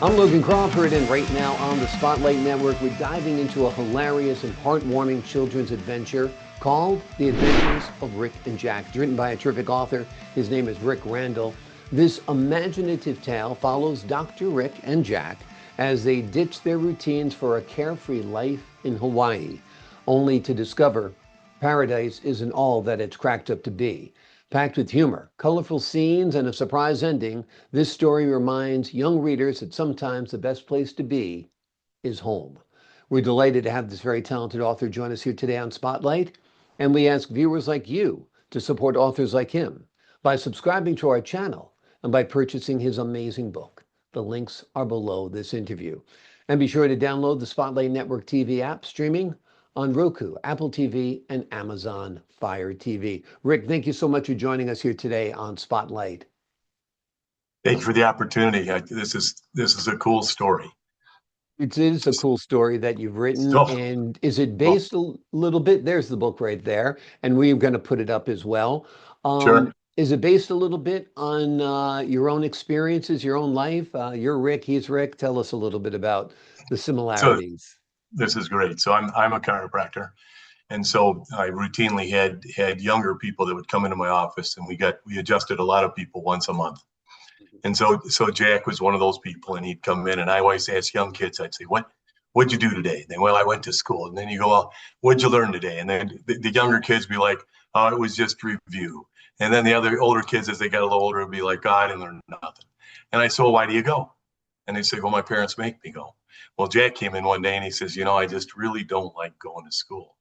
I'm Logan Crawford, and right now on the Spotlight Network, we're diving into a hilarious and heartwarming children's adventure called The Adventures of Rick and Jack. It's written by a terrific author. His name is Rick Randall. This imaginative tale follows Dr. Rick and Jack as they ditch their routines for a carefree life in Hawaii, only to discover paradise isn't all that it's cracked up to be. Packed with humor, colorful scenes, and a surprise ending, this story reminds young readers that sometimes the best place to be is home. We're delighted to have this very talented author join us here today on Spotlight, and we ask viewers like you to support authors like him by subscribing to our channel and by purchasing his amazing book. The links are below this interview. And be sure to download the Spotlight Network TV app streaming on Roku, Apple TV, and Amazon Fire TV. Rick, thank you so much for joining us here today on Spotlight. Thank you for the opportunity. This is a cool story. It is a cool story that you've written. And is it based a little bit? There's the book right there. And we're going to put it up as well. Sure. Is it based a little bit on your own experiences, your own life? You're Rick, he's Rick. Tell us a little bit about the similarities. This is great. So I'm a chiropractor, and so I routinely had younger people that would come into my office, and we adjusted a lot of people once a month. And so Jack was one of those people, and he'd come in, and I always ask young kids, I'd say, what'd you do today? And then, well, I went to school. And then you go, well, what'd you learn today? And then the younger kids be like, oh, it was just review. And then the other older kids, as they got a little older, would be like, oh, I didn't learn nothing. And I said, well, why do you go? And they say, well, my parents make me go. Well, Jack came in one day and he says, I just really don't like going to school.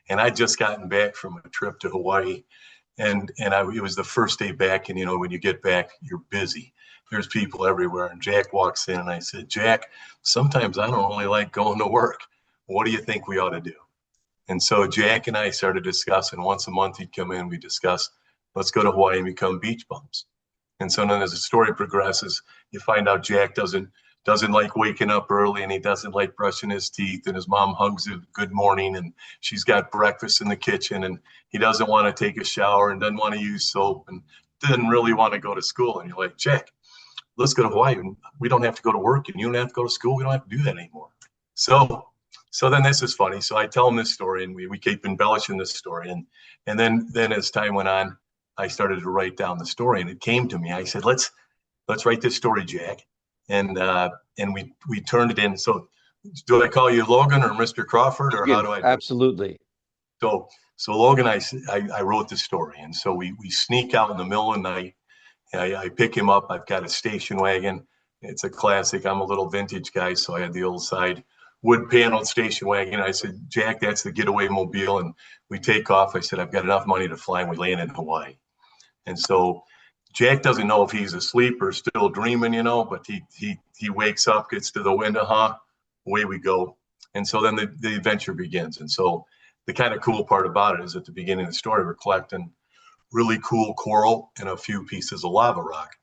And I'd just gotten back from a trip to Hawaii. And it was the first day back. And, when you get back, you're busy. There's people everywhere. And Jack walks in and I said, Jack, sometimes I don't really like going to work. What do you think we ought to do? And so Jack and I started discussing. Once a month he'd come in, we discuss, let's go to Hawaii and become beach bums. And so then as the story progresses, you find out Jack doesn't like waking up early, and he doesn't like brushing his teeth, and his mom hugs him good morning, and she's got breakfast in the kitchen, and he doesn't want to take a shower and doesn't want to use soap and didn't really want to go to school. And you're like, Jack, let's go to Hawaii. And we don't have to go to work, and you don't have to go to school. We don't have to do that anymore. So then this is funny. So I tell him this story, and we keep embellishing this story. And then as time went on, I started to write down the story, and it came to me. I said, let's write this story, Jack. And we turned it in. So do I call you Logan or Mr. Crawford, or how do I do it? Absolutely. So Logan, I wrote the story. And so we sneak out in the middle of the night. I pick him up. I've got a station wagon. It's a classic. I'm a little vintage guy, so I had the old side wood paneled station wagon. I said, Jack, that's the getaway mobile. And we take off. I said, I've got enough money to fly, and we land in Hawaii. And so Jack doesn't know if he's asleep or still dreaming, but he wakes up, gets to the window, away we go. And so then the adventure begins. And so the kind of cool part about it is at the beginning of the story, we're collecting really cool coral and a few pieces of lava rock.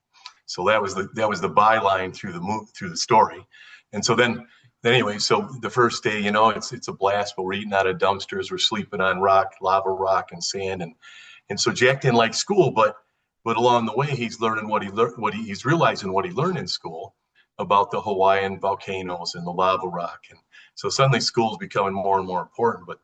So that was the byline through the story. And so then anyway, so the first day, it's a blast, but we're eating out of dumpsters. We're sleeping on lava rock and sand. And so Jack didn't like school, but along the way, he's learning he's realizing what he learned in school about the Hawaiian volcanoes and the lava rock. And so suddenly school's becoming more and more important, but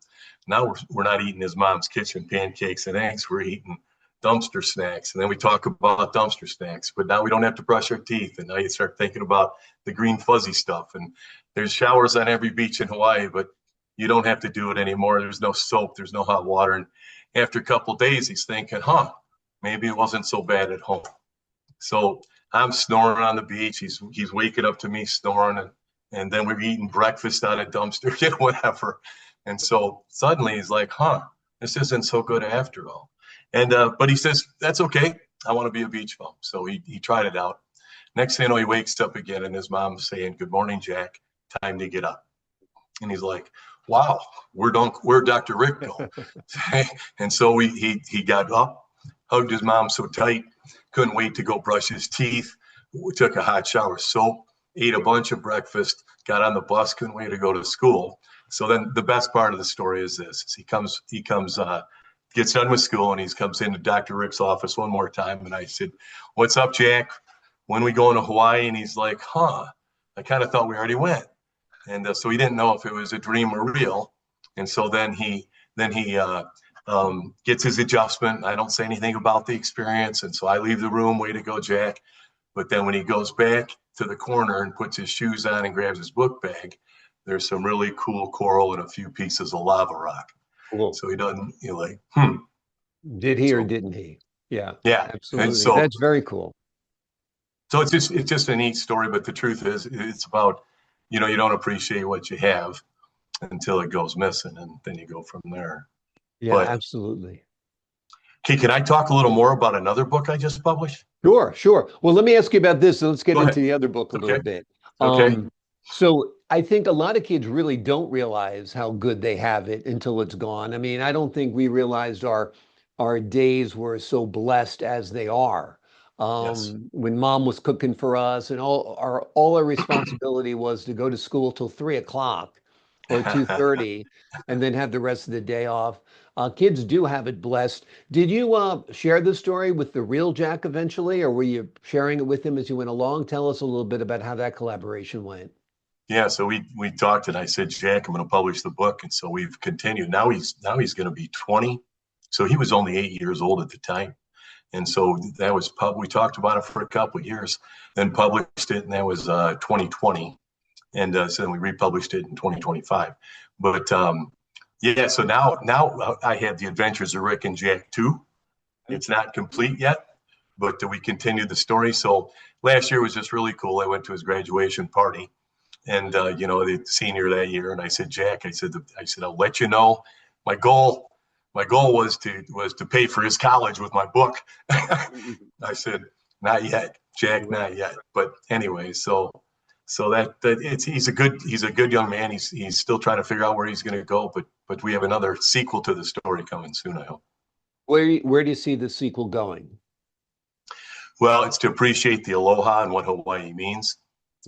now we're not eating his mom's kitchen pancakes and eggs. We're eating dumpster snacks. And then we talk about dumpster snacks, but now we don't have to brush our teeth. And now you start thinking about the green fuzzy stuff. And there's showers on every beach in Hawaii, but you don't have to do it anymore. There's no soap, there's no hot water. And after a couple of days, he's thinking, maybe it wasn't so bad at home. So I'm snoring on the beach. He's waking up to me snoring, and then we're eating breakfast out of dumpster, whatever. And so suddenly he's like, this isn't so good after all. And but he says, that's okay. I want to be a beach bum. So he tried it out. Next thing you know, he wakes up again, and his mom's saying, good morning, Jack. Time to get up. And he's like, wow, where'd Dr. Rick go? And so he got up, hugged his mom so tight, couldn't wait to go brush his teeth, took a hot shower, soap, ate a bunch of breakfast, got on the bus, couldn't wait to go to school. So then the best part of the story is this: is he gets done with school, and he comes into Dr. Rick's office one more time. And I said, what's up, Jack? When we going to Hawaii? And he's like, I kind of thought we already went. And so he didn't know if it was a dream or real. And so then he gets his adjustment. I don't say anything about the experience. And so I leave the room, way to go, Jack. But then when he goes back to the corner and puts his shoes on and grabs his book bag, there's some really cool coral and a few pieces of lava rock. Cool. So he doesn't, you're like, Did he or So, didn't he? Yeah, yeah. And absolutely. That's very cool. so it's just a neat story. But the truth is, it's about, you don't appreciate what you have until it goes missing, and then you go from there. Yeah, But absolutely. okay, can I talk a little more about another book I just published? Sure, sure. Well, let me ask you about this. So let's get Go into ahead. the other book a little Okay. bit. Okay. So I think a lot of kids really don't realize how good they have it until it's gone. I mean, I don't think we realized our days were so blessed as they are. Yes. When mom was cooking for us and all our responsibility was to go to school till 3 o'clock or 2:30 and then have the rest of the day off. Kids do have it blessed. Did you share the story with the real Jack eventually, or were you sharing it with him as you went along? Tell us a little bit about how that collaboration went. Yeah. So we talked, and I said, Jack, I'm going to publish the book, and so we've continued. Now he's going to be 20. So he was only 8 years old at the time, and so that was we talked about it for a couple of years, then published it, and that was 2020, and so then we republished it in 2025. But yeah, so now I have the Adventures of Rick and Jack 2. It's not complete yet, but we continued the story. So last year was just really cool. I went to his graduation party, and the senior that year, and I said, Jack, I said, I'll let you know. My goal, my goal was to pay for his college with my book. I said, not yet, Jack, not yet. But anyway, so that he's a good young man. He's still trying to figure out where he's going to go, but we have another sequel to the story coming soon, I hope. Where do you see the sequel going? Well, it's to appreciate the aloha and what Hawaii means.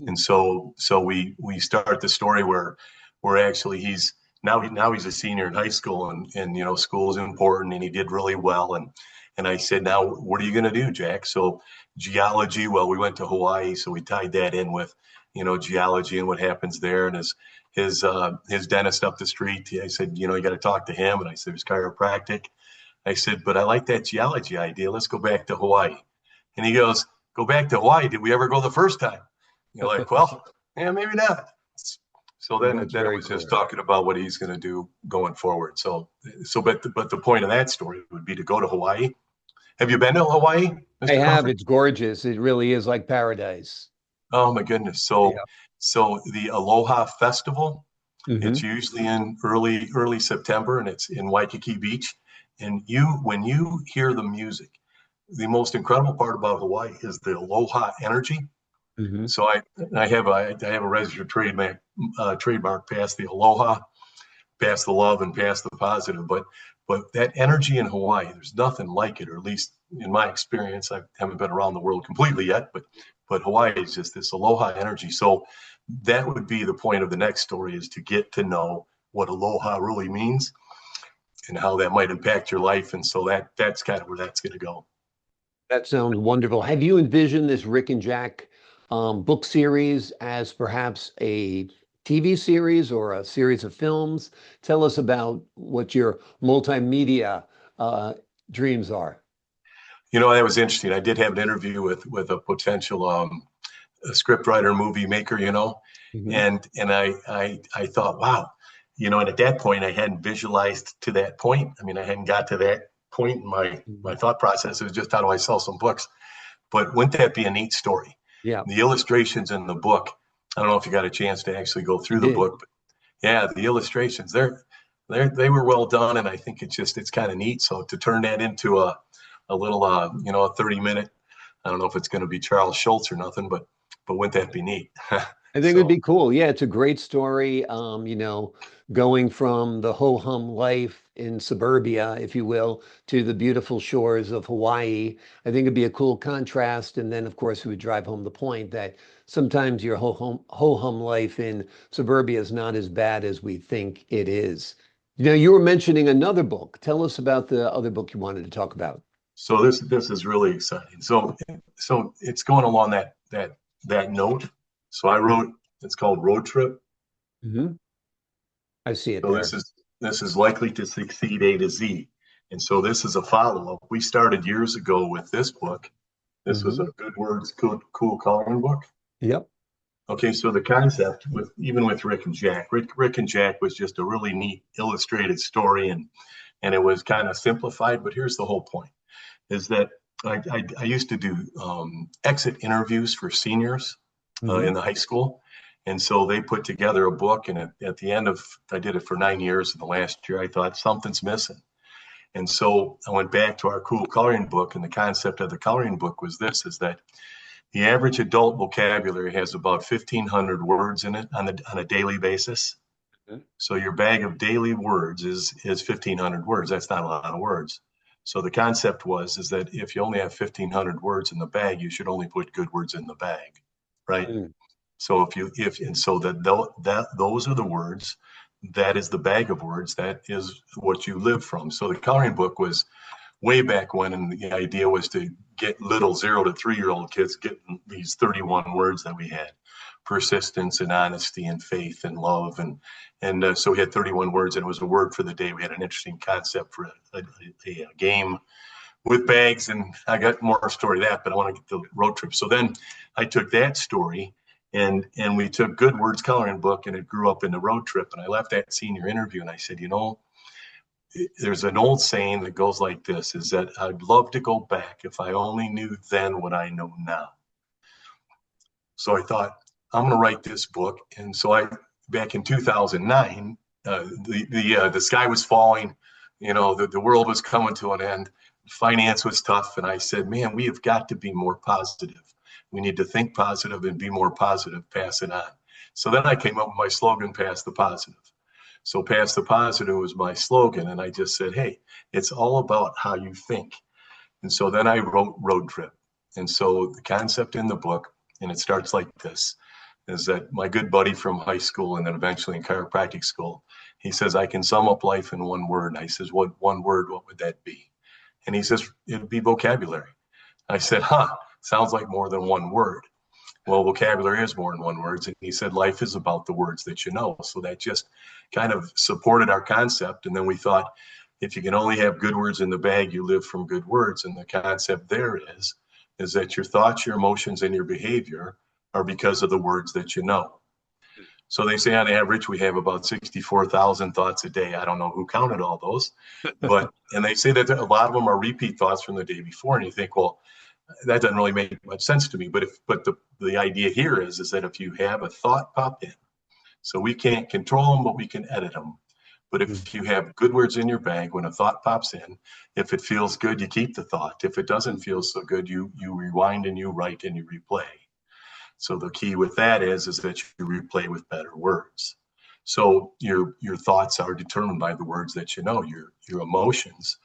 And so we start the story where actually he's a senior in high school, and school is important, and he did really well. And I said, now what are you going to do, Jack? So geology, well, we went to Hawaii, so we tied that in with geology and what happens there. And his dentist up the street, I said, you got to talk to him. And I said, it was chiropractic. I said, but I like that geology idea. Let's go back to Hawaii. And he goes, go back to Hawaii. Did we ever go the first time? You're like, well, yeah, maybe not. So then it was just talking about what he's going to do going forward. But the point of that story would be to go to Hawaii. Have you been to Hawaii, Mr. I have. Crawford? It's gorgeous. It really is like paradise. Oh my goodness. So the Aloha Festival, it's usually in early September, and it's in Waikiki Beach. And when you hear the music, the most incredible part about Hawaii is the aloha energy. So I have a registered trademark past the aloha, past the love, and past the positive. But that energy in Hawaii, there's nothing like it, or at least in my experience. I haven't been around the world completely yet, but Hawaii is just this aloha energy. So that would be the point of the next story, is to get to know what aloha really means and how that might impact your life. And so that's kind of where that's going to go. That sounds wonderful. Have you envisioned this Rick and Jack book series as perhaps a TV series or a series of films? Tell us about what your multimedia dreams are. That was interesting. I did have an interview with a potential a scriptwriter, movie maker, and I thought, wow, and at that point I hadn't visualized to that point. I mean, I hadn't got to that point in my thought process. It was just, how do I sell some books? But wouldn't that be a neat story? Yeah. The illustrations in the book, I don't know if you got a chance to actually go through the book, but yeah, the illustrations, they were well done, and I think it's kind of neat. So to turn that into a little a 30-minute, I don't know if it's going to be Charles Schultz or nothing, but wouldn't that be neat? I think it'd be cool. Yeah, it's a great story. Going from the ho-hum life in suburbia, if you will, to the beautiful shores of Hawaii. I think it'd be a cool contrast. And then, of course, we would drive home the point that sometimes your ho-hum life in suburbia is not as bad as we think it is. You were mentioning another book. Tell us about the other book you wanted to talk about. So this is really exciting. So it's going along that note. So I wrote, it's called Road Trip. Hmm. I see it So there. this is likely to succeed A to Z. And so this is a follow-up. We started years ago with this book. This was Hmm. a Good Words, Cool Coloring book. Yep. Okay, so the concept with even with Rick and Jack, Rick and Jack was just a really neat illustrated story, and it was kind of simplified. But here's the whole point: is that I used to do exit interviews for seniors Hmm. in the high school, and so they put together a book. And at the end of, I did it for 9 years. And the last year, I thought something's missing, and so I went back to our cool coloring book. And the concept of the coloring book was this: is that the average adult vocabulary has about 1,500 words in it on a daily basis. So your bag of daily words is 1,500 words. That's not a lot of words. So the concept was is that if you only have 1,500 words in the bag, you should only put good words in the bag, right? Mm. So if and so that those are the words. That is the bag of words. That is what you live from. So the coloring book was way back when, and the idea was to get little 0 to 3-year-old kids getting these 31 words that we had: persistence and honesty and faith and love, and so we had 31 words, and it was a word for the day. We had an interesting concept for a game with bags, and I got more story to that, but I want to get the road trip. So then I took that story, and we took Good Words coloring book, and it grew up in the road trip. And I left that senior interview, and I said, there's an old saying that goes like this: is that I'd love to go back if I only knew then what I know now. So I thought, I'm going to write this book. And so back in 2009, the sky was falling, the world was coming to an end, finance was tough. And I said, man, we have got to be more positive. We need to think positive and be more positive, pass it on. So then I came up with my slogan, Pass the Positive. So Pass the Positive was my slogan. And I just said, hey, it's all about how you think. And so then I wrote Road Trip. And so the concept in the book, and it starts like this, is that my good buddy from high school and then eventually in chiropractic school, he says, I can sum up life in one word. And I says, what one word, what would that be? And he says, it'd be vocabulary. I said, sounds like more than one word. Well, vocabulary is more than one word. And he said, life is about the words that you know. So that just kind of supported our concept. And then we thought, if you can only have good words in the bag, you live from good words. And the concept there is that your thoughts, your emotions, and your behavior are because of the words that you know. So they say on average, we have about 64,000 thoughts a day. I don't know who counted all those, and they say that a lot of them are repeat thoughts from the day before. And you think, well, that doesn't really make much sense to me. But the idea here is that if you have a thought pop in, so we can't control them, but we can edit them. But if you have good words in your bag, when a thought pops in, if it feels good, you keep the thought. If it doesn't feel so good, you rewind and you write and you replay. So the key with that is that you replay with better words. So your thoughts are determined by the words that you know. Your emotions,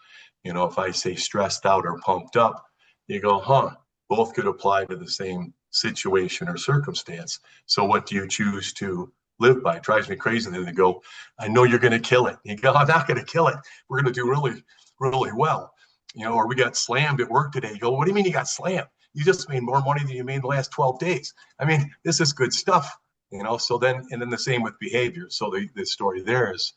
if I say stressed out or pumped up, you go, both could apply to the same situation or circumstance. So what do you choose to live by? It drives me crazy. Then they go, I know you're going to kill it. You go, I'm not going to kill it. We're going to do really, really well. Or we got slammed at work today. You go, what do you mean you got slammed? You just made more money than you made in the last 12 days. I mean, this is good stuff, so then the same with behavior. So the story there is,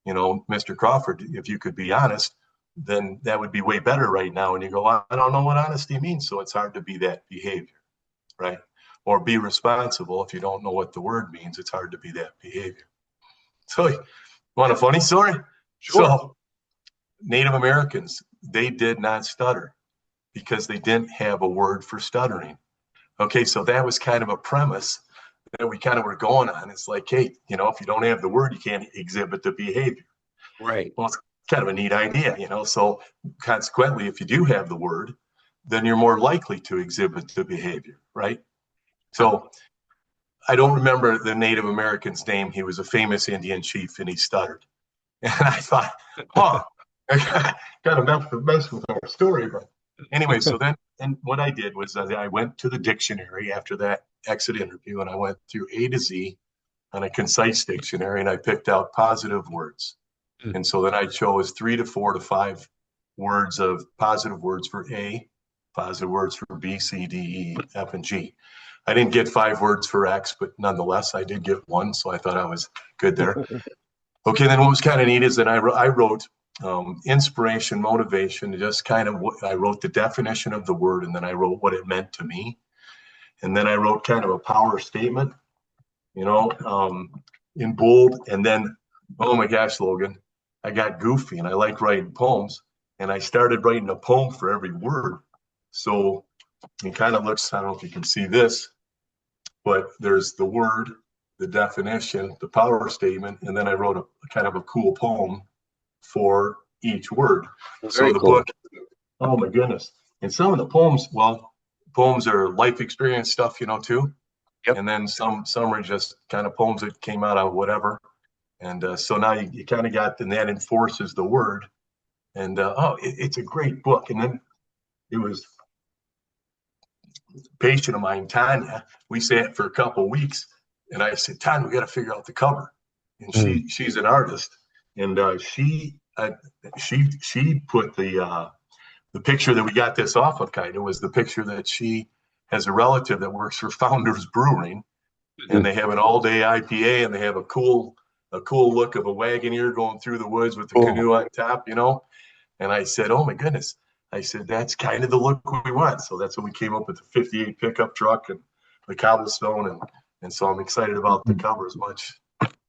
Mr. Crawford, if you could be honest, then that would be way better right now. And you go, I don't know what honesty means. So it's hard to be that behavior, right? Or be responsible. If you don't know what the word means, it's hard to be that behavior. So you want a funny story? Sure. So Native Americans, they did not stutter because they didn't have a word for stuttering. Okay, so that was kind of a premise that we kind of were going on. It's like, hey, if you don't have the word, you can't exhibit the behavior. Right. Well, it's kind of a neat idea, So consequently, if you do have the word, then you're more likely to exhibit the behavior, right? So I don't remember the Native American's name. He was a famous Indian chief and he stuttered. And I thought, I kind of mess with our story. But anyway, so then, and what I did was I went to the dictionary after that exit interview, and I went through A to Z on a concise dictionary, and I picked out positive words. And so then I chose 3 to 4 to 5 words of positive words for A, positive words for B, C, D, E, F, and G. I didn't get 5 words for X, but nonetheless, I did get 1, so I thought I was good there. Okay, then what was kind of neat is that I wrote inspiration, motivation, just kind of I wrote the definition of the word, and then I wrote what it meant to me. And then I wrote kind of a power statement, you know, in bold. And then, oh my gosh, Logan, I got goofy and I like writing poems. And I started writing a poem for every word. So it kind of looks, I don't know if you can see this, but there's the word, the definition, the power statement, and then I wrote a kind of a cool poem for each word. Very the cool. book, oh my goodness. And some of the poems, well, poems are life experience stuff, you know, too. Yep. And then some are just kind of poems that came out of whatever. And so now you kind of got, and that enforces the word. And it's a great book. And then it was a patient of mine, Tanya. We sat for a couple of weeks, and I said, Tanya, we got to figure out the cover. And she's an artist, and she put the picture that we got this off of, kind of was the picture that she has a relative that works for Founders Brewing, and they have an all-day IPA, and they have a cool look of a Wagoneer going through the woods with the canoe on top, you know. And I said, oh my goodness. I said, that's kind of the look we want. So that's when we came up with the 58 pickup truck and the cobblestone. And so I'm excited about the cover as much.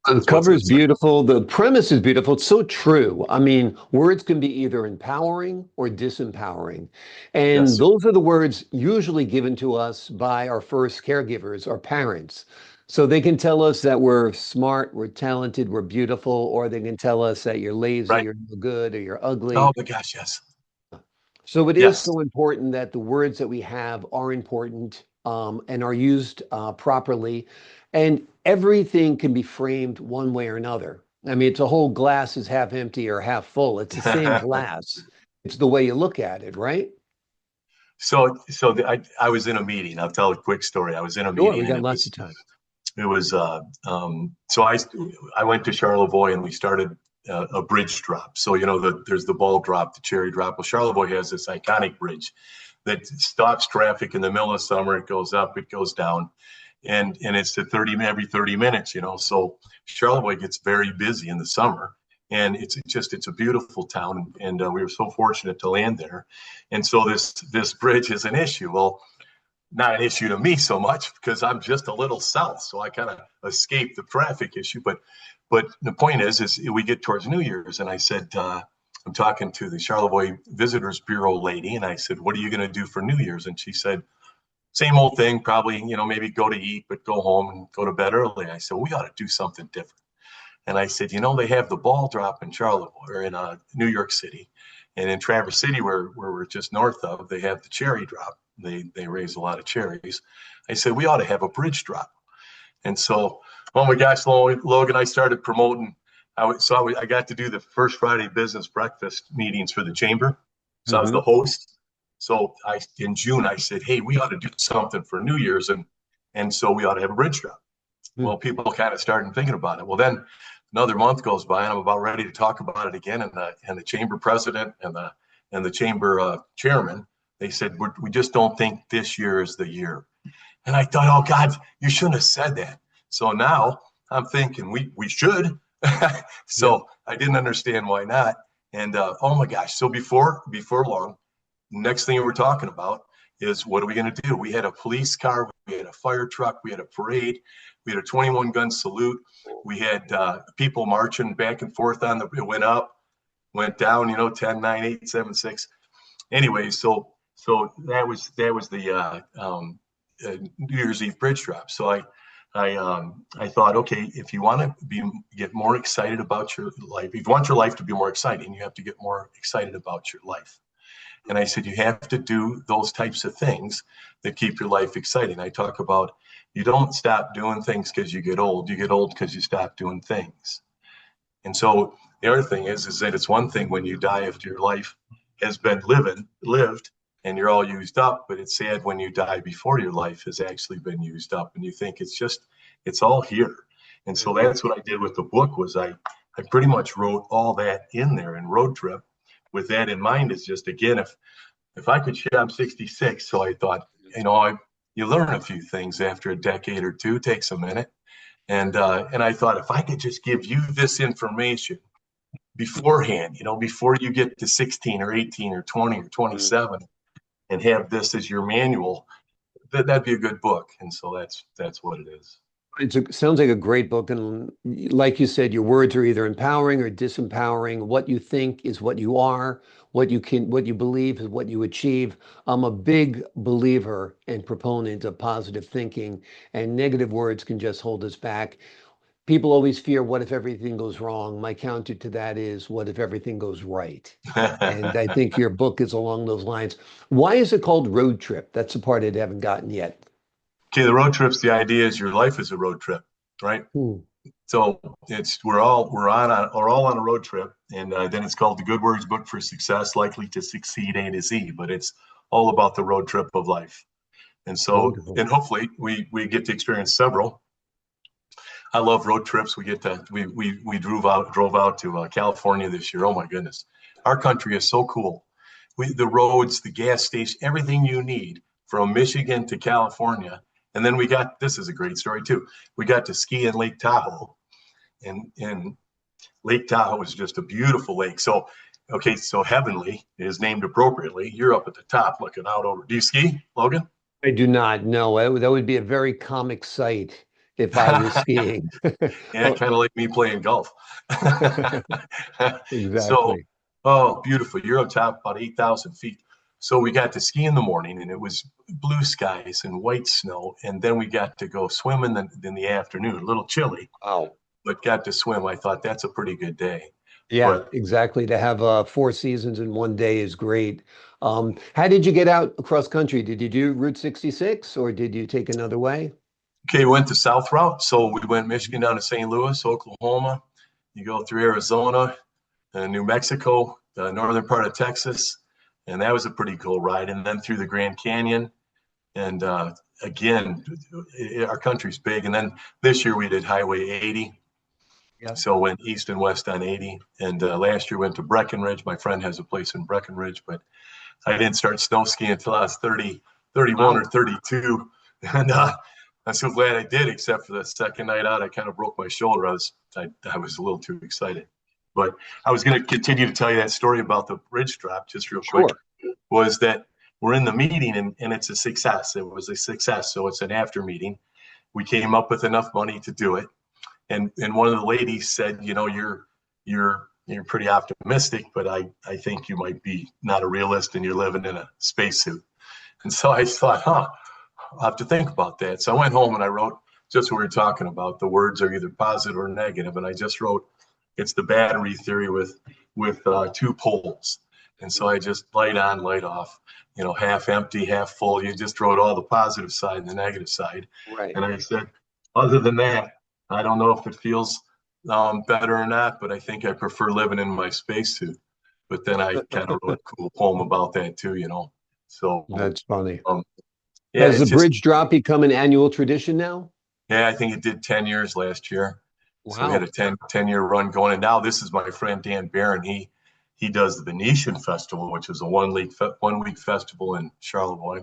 The cover is beautiful. The premise is beautiful. It's so true. I mean, words can be either empowering or disempowering. And Yes. those are the words usually given to us by our first caregivers, our parents. So they can tell us that we're smart, we're talented, we're beautiful, or they can tell us that you're lazy, Right. you're no good, or you're ugly. Oh my gosh, yes. So it is Yes. so important that the words that we have are important and are used properly. And everything can be framed one way or another. I mean, it's a whole glass is half empty or half full. It's the same glass. It's the way you look at it, right? I was in a meeting. I'll tell a quick story. I was in a Sure, meeting, we got and lots of time. it was so I went to Charlevoix, and we started a bridge drop. So you know, there's the ball drop, the cherry drop. Well, Charlevoix has this iconic bridge that stops traffic in the middle of summer. It goes up, it goes down, and it's every 30 minutes. You know, so Charlevoix gets very busy in the summer, and it's a beautiful town, and we were so fortunate to land there. And so this bridge is an issue. Well, not an issue to me so much because I'm just a little south, so I kind of escape the traffic issue. But the point is we get towards New Year's, and I said, I'm talking to the Charlevoix Visitors Bureau lady, and I said, what are you going to do for New Year's? And she said, same old thing, probably, you know, maybe go to eat, but go home and go to bed early. I said, well, we ought to do something different. And I said, you know, they have the ball drop in Charlevoix, or in New York City, and in Traverse City, where we're just north of, they have the cherry drop. They raise a lot of cherries. I said, we ought to have a bridge drop. And so, oh my gosh, Logan, I started promoting. I got to do the first Friday business breakfast meetings for the chamber. So I was the host. So in June, I said, hey, we ought to do something for New Year's. And so we ought to have a bridge drop. Well, people kind of started thinking about it. Well, then another month goes by, and I'm about ready to talk about it again. And the chamber president and the chamber chairman, they said, we just don't think this year is the year. And I thought, oh God, you shouldn't have said that. So now I'm thinking we should. So I didn't understand why not. And oh my gosh, so before long, next thing we're talking about is, what are we going to do? We had a police car, we had a fire truck, we had a parade, we had a 21 gun salute, we had people marching back and forth it went up, went down, you know, 10, 9, 8, 7, 6. Anyway, so that was the New Year's Eve bridge drop. So I thought, okay, if you want to get more excited about your life, if you want your life to be more exciting, you have to get more excited about your life. And I said, you have to do those types of things that keep your life exciting. I talk about, you don't stop doing things because you get old. You get old because you stop doing things. And so the other thing is that it's one thing when you die after your life has been lived and you're all used up, but it's sad when you die before your life has actually been used up and you think it's all here. And so that's what I did with the book. Was I pretty much wrote all that in there in Road Trip. With that in mind, is just, again, if if I could share, I'm 66. So I thought, you learn a few things after a decade or two, takes a minute. And I thought, if I could just give you this information beforehand, before you get to 16 or 18 or 20 or 27, and have this as your manual, that'd be a good book. And so that's what it is. Sounds like a great book. And like you said, your words are either empowering or disempowering. What you think is what you are. What you believe is what you achieve. I'm a big believer and proponent of positive thinking, and negative words can just hold us back. People always fear, what if everything goes wrong? My counter to that is, what if everything goes right? And I think your book is along those lines. Why is it called Road Trip? That's the part I haven't gotten yet. Okay, the road trips, the idea is your life is a road trip, right? So we're all on a road trip, and then it's called the Good Words Book for Success, Likely to Succeed A to Z, but it's all about the road trip of life. And so, Wonderful. and hopefully we get to experience several. I love road trips. We drove out to California this year. Oh my goodness, our country is so cool. The roads, the gas station, everything you need from Michigan to California. And then this is a great story too. We got to ski in Lake Tahoe, and Lake Tahoe is just a beautiful lake. So Heavenly is named appropriately. You're up at the top looking out over. Do you ski, Logan? I do not know. That would be a very comic sight if I was skiing. Yeah, kind of like me playing golf. So, Exactly. oh, beautiful. You're on top, about 8,000 feet. So we got to ski in the morning, and it was blue skies and white snow. And then we got to go swim in the afternoon, a little chilly, Wow. but got to swim. I thought that's a pretty good day. Yeah, But exactly. To have four seasons in one day is great. How did you get out across country? Did you do Route 66 or did you take another way? okay, we went the south route. So we went Michigan down to St. Louis, Oklahoma. You go through Arizona, New Mexico, the northern part of Texas. And that was a pretty cool ride. And then through the Grand Canyon. And again, our country's big. And then this year we did Highway 80. Yeah. So went east and west on 80. And last year went to Breckenridge. My friend has a place in Breckenridge, but I didn't start snow skiing until I was 30, 31 Wow. or 32. And I'm so glad I did, except for the second night out, I kind of broke my shoulder. I was a little too excited. But I was going to continue to tell you that story about the bridge drop just real quick. Was that we're in the meeting and it's a success. It was a success. So it's an after meeting. We came up with enough money to do it. And one of the ladies said, you're pretty optimistic, but I think you might be not a realist and you're living in a spacesuit. And so I thought, I'll have to think about that. So I went home and I wrote just what we were talking about. The words are either positive or negative. And I just wrote, it's the battery theory with two poles. And so I just light on, light off, half empty, half full. You just wrote all the positive side and the negative side. Right. And I said, other than that, I don't know if it feels better or not, but I think I prefer living in my spacesuit. But then I kind of wrote a cool poem about that too, So That's funny. yeah, Has the bridge drop become an annual tradition now? Yeah, I think it did 10 years last year. Wow. So we had a 10-year run going. And now this is my friend Dan Barron. He does the Venetian Festival, which is a one-week festival in Charlevoix.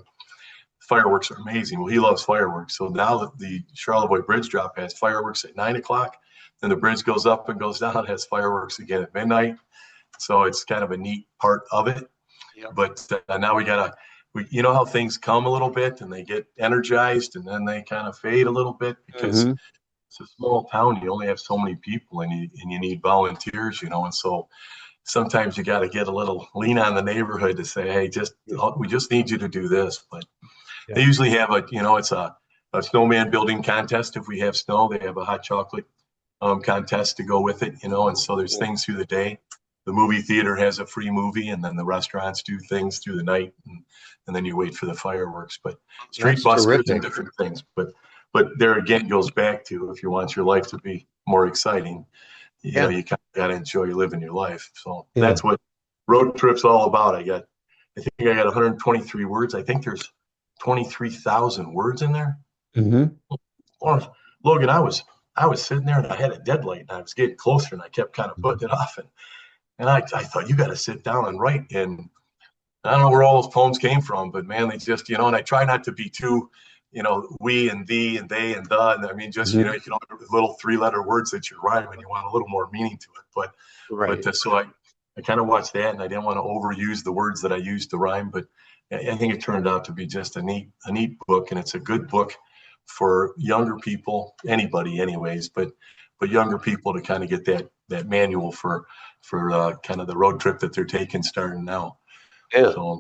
Fireworks are amazing. Well, he loves fireworks. So now that the Charlevoix Bridge Drop has fireworks at 9 o'clock, then the bridge goes up and goes down, has fireworks again at midnight. So it's kind of a neat part of it. Yep. But now you know how things come a little bit and they get energized and then they kind of fade a little bit because it's a small town. You only have so many people and you need volunteers, and so sometimes you got to get a little lean on the neighborhood to say, hey, we just need you to do this. But they usually have it's a snowman building contest. If we have snow, they have a hot chocolate contest to go with it, and so there's things through the day. The movie theater has a free movie, and then the restaurants do things through the night, and then you wait for the fireworks. But street buskers and different things. But there again goes back to, if you want your life to be more exciting, you kind of got to enjoy living your life. So that's what road trip's all about. I think I got 123 words. I think there's 23,000 words in there. Logan, I was sitting there and I had a deadline and I was getting closer and I kept kind of putting it off. And I thought, you got to sit down and write. And I don't know where all those poems came from, but man, they just, and I try not to be too, we and thee and they and the, and I mean, just, Mhm. little 3-letter words that you rhyme and you want a little more meaning to it. But Right. so I kind of watched that and I didn't want to overuse the words that I used to rhyme, but I think it turned out to be just a neat book. And it's a good book for younger people, anybody anyways, but younger people to kind of get that manual for kind of the road trip that they're taking starting now. Yeah. So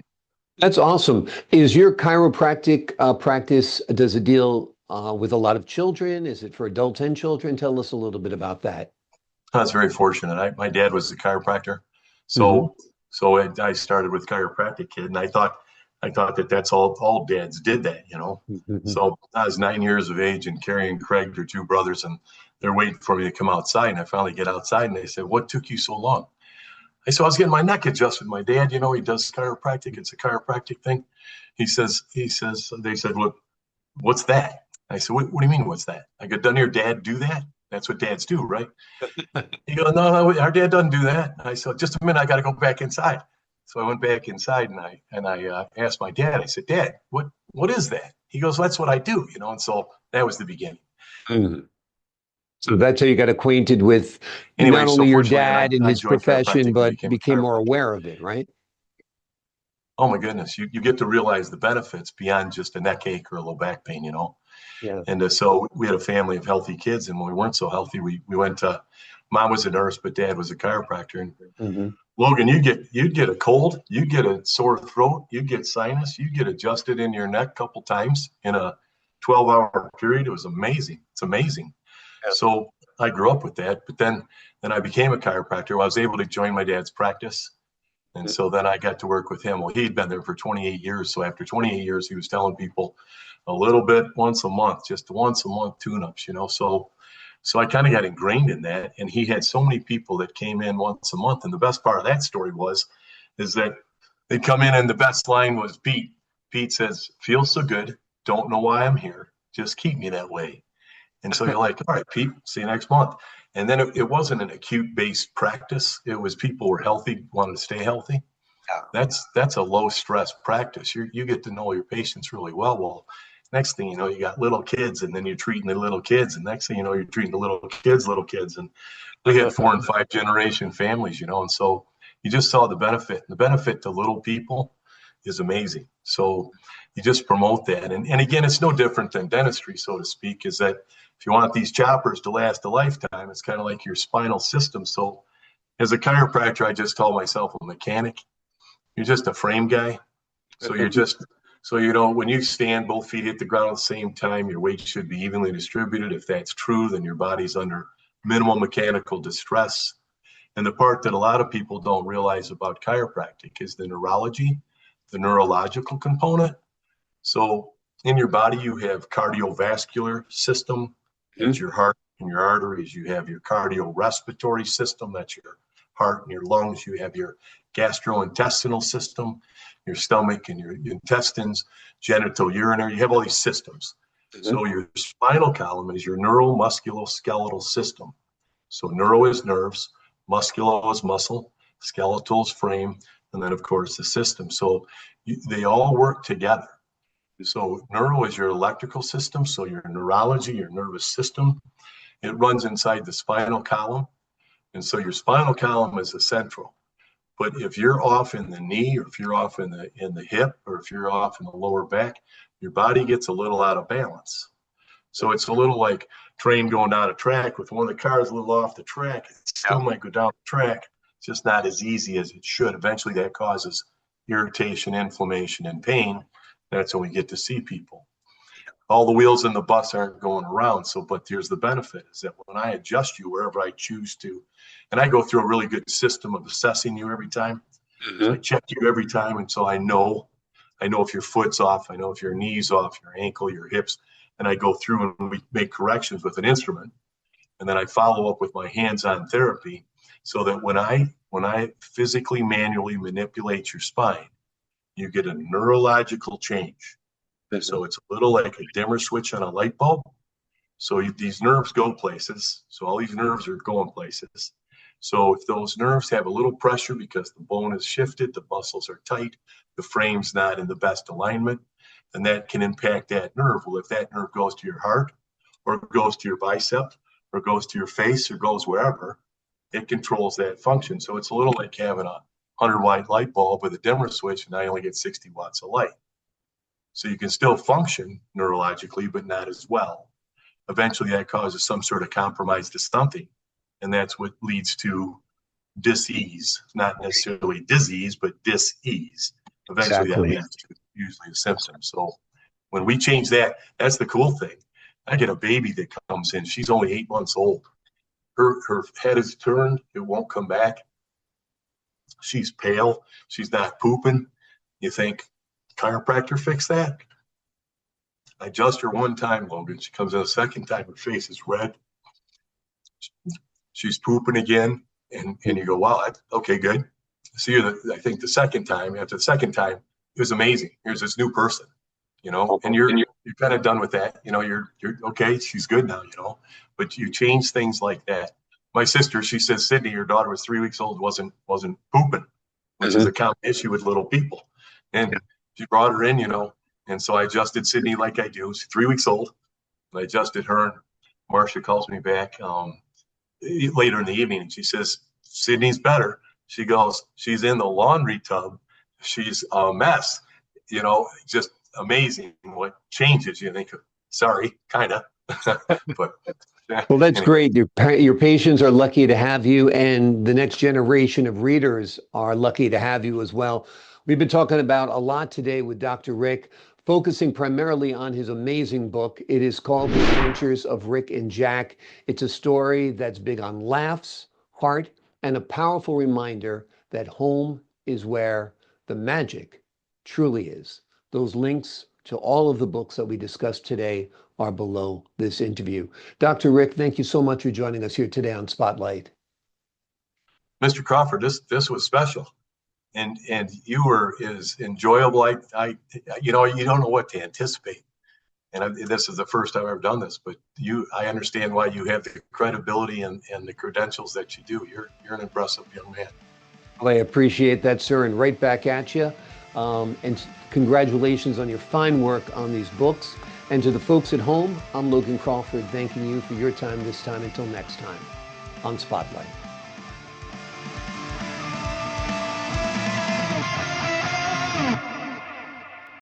That's awesome. Is your chiropractic practice, does it deal with a lot of children? Is it for adults and children? Tell us a little bit about that. I was very fortunate. My dad was a chiropractor, Hmm. so I started with chiropractic kid, and I thought that that's all dads did that. Hmm. So I was 9 years of age, and Carrie and Craig, their two brothers, and they're waiting for me to come outside. And I finally get outside, and they said, "What took you so long?" I said, "I was getting my neck adjusted. My dad, he does chiropractic. It's a chiropractic thing." He says, they said, "Look, what's that?" I said, what do you mean, what's that? I go, "Doesn't your dad do that? That's what dads do, right?" He goes, "No, our dad doesn't do that." I said, "Just a minute, I got to go back inside." So I went back inside and I asked my dad. I said, "Dad, what is that?" He goes, "Well, that's what I do." And so that was the beginning. Hmm. So that's how you got acquainted with Anyway, not so only your fortunately, dad and I his enjoyed profession, chiropractic and but became a became more chiropractor. aware of it, right? Oh my goodness, you get to realize the benefits beyond just a neck ache or a low back pain. Yeah. And so we had a family of healthy kids, and when we weren't so healthy, we went to. Mom was a nurse, but dad was a chiropractor. And Hmm. Logan, you'd get a cold, you'd get a sore throat, you'd get sinus, you'd get adjusted in your neck a couple times in a 12-hour period. It was amazing. It's amazing. Yeah. So I grew up with that, but then I became a chiropractor. I was able to join my dad's practice. And so then I got to work with him. Well, he'd been there for 28 years. So after 28 years, he was telling people a little bit once a month, just once a month tune-ups. So I kind of got ingrained in that. And he had so many people that came in once a month. And the best part of that story is that they'd come in and the best line was Pete. Pete says, "Feels so good. Don't know why I'm here. Just keep me that way." And so you're like, "All right, Pete, see you next month." And then it wasn't an acute based practice. It was people were healthy, wanted to stay healthy. Yeah. That's a low stress practice. You get to know your patients really well. Well, next thing you know, you got little kids, and then you're treating the little kids, and next thing you know, you're treating the little kids, and we had 4 and 5 generation families. And so you just saw the benefit. The benefit to little people is amazing. So you just promote that, and again, it's no different than dentistry, so to speak. Is that if you want these choppers to last a lifetime, it's kind of like your spinal system. So as a chiropractor, I just call myself a mechanic. You're just a frame guy. So when you stand, both feet hit the ground at the same time, your weight should be evenly distributed. If that's true, then your body's under minimal mechanical distress. And the part that a lot of people don't realize about chiropractic is the neurology, the neurological component. So in your body, you have cardiovascular system, that's Mhm. your heart and your arteries. You have your cardiorespiratory system, that's your heart and your lungs. You have your gastrointestinal system, your stomach and your intestines, genital urinary. You have all these systems. Mhm. So your spinal column is your neuromusculoskeletal system. So neuro is nerves, musculo is muscle, skeletal is frame, and then of course the system. So they all work together. So neuro is your electrical system. So your neurology, your nervous system, it runs inside the spinal column. And so your spinal column is the central. But if you're off in the knee, or if you're off in the hip, or if you're off in the lower back, your body gets a little out of balance. So it's a little like train going down a track with one of the cars a little off the track. It still Yeah. might go down the track. It's just not as easy as it should. Eventually that causes irritation, inflammation, and pain. That's when we get to see people. All the wheels in the bus aren't going around. But here's the benefit is that when I adjust you wherever I choose to, and I go through a really good system of assessing you every time. So I Mhm. check you every time. And so I know if your foot's off, I know if your knee's off, your ankle, your hips, and I go through and we make corrections with an instrument. And then I follow up with my hands-on therapy so that when I physically manually manipulate your spine, you get a neurological change. Mhm. So it's a little like a dimmer switch on a light bulb. So these nerves go places. So all these nerves are going places. So if those nerves have a little pressure because the bone is shifted, the muscles are tight, the frame's not in the best alignment, then that can impact that nerve. Well, if that nerve goes to your heart or goes to your bicep or goes to your face or goes wherever, it controls that function. So it's a little like having a 100-watt light bulb with a dimmer switch, and I only get 60 watts of light. So you can still function neurologically, but not as well. Eventually that causes some sort of compromise to something. And that's what leads to dis-ease, not necessarily disease, but dis-ease. Eventually that leads to usually a symptom. So when we change that, that's the cool thing. I get a baby that comes in, she's only 8 months old. Her head is turned, it won't come back. She's pale, she's not pooping. You think, chiropractor fix that? I adjust her one time, Logan. She comes in a second time, her face is red. She's pooping again. And you go, wow, okay, good. See her, I think the second time, after the second time, it was amazing. Here's this new person, and you're kind of done with that. You're okay, she's good now, but you change things like that. My sister, she says, Sydney, your daughter was 3 weeks old, wasn't pooping, which is a common issue with little people. And she brought her in, and so I adjusted Sydney like I do. She's 3 weeks old. I adjusted her, and Marcia calls me back later in the evening, and she says, Sydney's better. She goes, she's in the laundry tub. She's a mess, just amazing what changes. You think, sorry, kind of. But well, that's great. Your patients are lucky to have you, and the next generation of readers are lucky to have you as well. We've been talking about a lot today with Dr. Rick, focusing primarily on his amazing book. It is called The Adventures of Rick and Jack. It's a story that's big on laughs, heart, and a powerful reminder that home is where the magic truly is. Those links to all of the books that we discussed today are below this interview. Dr. Rick, thank you so much for joining us here today on Spotlight. Mr. Crawford, this was special. And you were as enjoyable. I you don't know what to anticipate. And this is the first time I've ever done this, but I understand why you have the credibility and the credentials that you do. You're an impressive young man. Well, I appreciate that, sir, and right back at you. And congratulations on your fine work on these books. And to the folks at home, I'm Logan Crawford, thanking you for your time this time. Until next time on Spotlight.